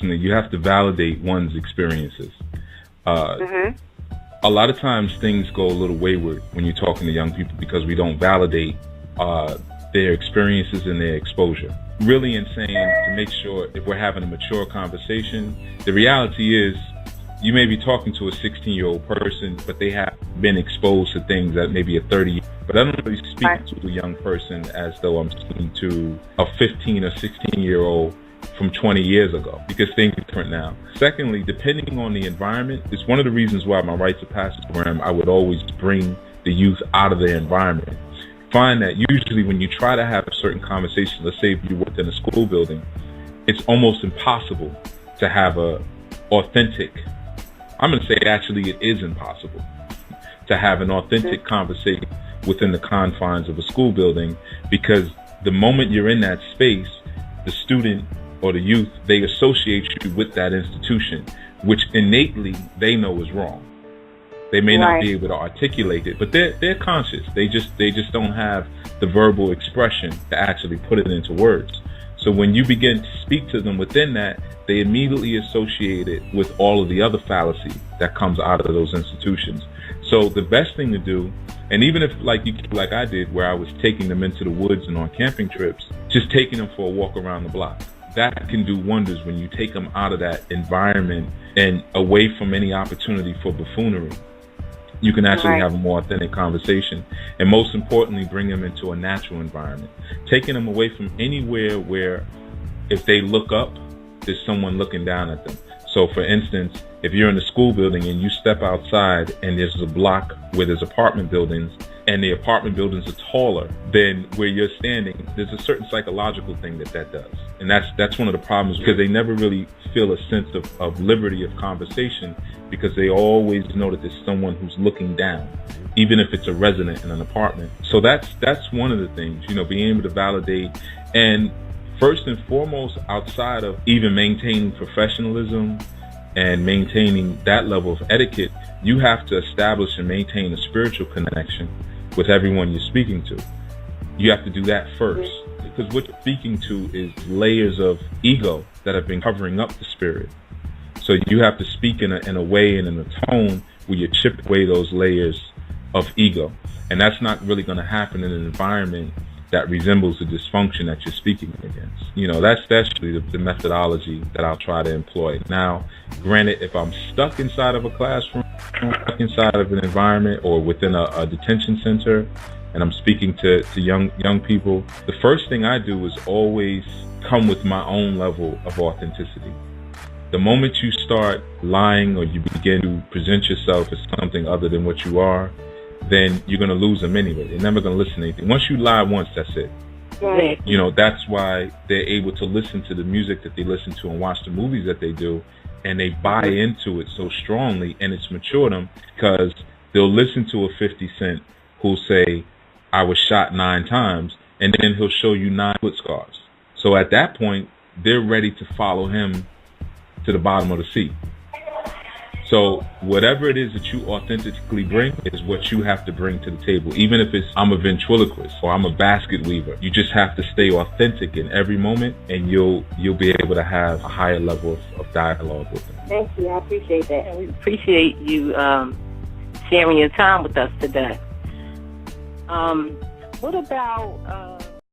personally, you have to validate one's experiences. A lot of times things go a little wayward when you're talking to young people because we don't validate their experiences and their exposure. Really insane to make sure if we're having a mature conversation, the reality is you may be talking to a 16-year-old person, but they have been exposed to things that maybe a 30. But I don't really speak to a young person as though I'm speaking to a 15 or 16-year-old from 20 years ago, because things are different now. Secondly, depending on the environment, it's one of the reasons why my Rites of Passage program, I would always bring the youth out of their environment. Find that usually when you try to have a certain conversation, let's say if you worked in a school building, it's almost impossible to have a authentic, I'm going to say actually it is impossible to have an authentic conversation within the confines of a school building, because the moment you're in that space, the student or the youth, they associate you with that institution, which innately they know is wrong. They may not be able to articulate it, but they're conscious. They just don't have the verbal expression to actually put it into words. So when you begin to speak to them within that, they immediately associate it with all of the other fallacy that comes out of those institutions. So the best thing to do, and even if like I did, where I was taking them into the woods and on camping trips, just taking them for a walk around the block, that can do wonders when you take them out of that environment and away from any opportunity for buffoonery. You can actually have a more authentic conversation, and most importantly, bring them into a natural environment. Taking them away from anywhere where if they look up, there's someone looking down at them. So for instance, if you're in a school building and you step outside and there's a block where there's apartment buildings, and the apartment buildings are taller than where you're standing, there's a certain psychological thing that does. And that's one of the problems, because they never really feel a sense of liberty of conversation, because they always know that there's someone who's looking down, even if it's a resident in an apartment. So that's one of the things, being able to validate. And first and foremost, outside of even maintaining professionalism and maintaining that level of etiquette, you have to establish and maintain a spiritual connection with everyone you're speaking to. You have to do that first, because what you're speaking to is layers of ego that have been covering up the spirit. So you have to speak in a way and in a tone where you chip away those layers of ego. And that's not really going to happen in an environment that resembles the dysfunction that you're speaking against. That's really the methodology that I'll try to employ. Now, granted, if I'm stuck inside of a classroom, stuck inside of an environment, or within a detention center, and I'm speaking to young people, the first thing I do is always come with my own level of authenticity. The moment you start lying, or you begin to present yourself as something other than what you are, then you're going to lose them anyway. They're never going to listen to anything. Once you lie once, that's it. Right. That's why they're able to listen to the music that they listen to and watch the movies that they do, and they buy into it so strongly, and it's matured them, because they'll listen to a 50 Cent who'll say, I was shot 9 times, and then he'll show you 9 foot scars. So at that point, they're ready to follow him to the bottom of the sea. So whatever it is that you authentically bring is what you have to bring to the table. Even if it's, I'm a ventriloquist or I'm a basket weaver, you just have to stay authentic in every moment, and you'll be able to have a higher level of dialogue with them. Thank you. I appreciate that. And we appreciate you sharing your time with us today. What about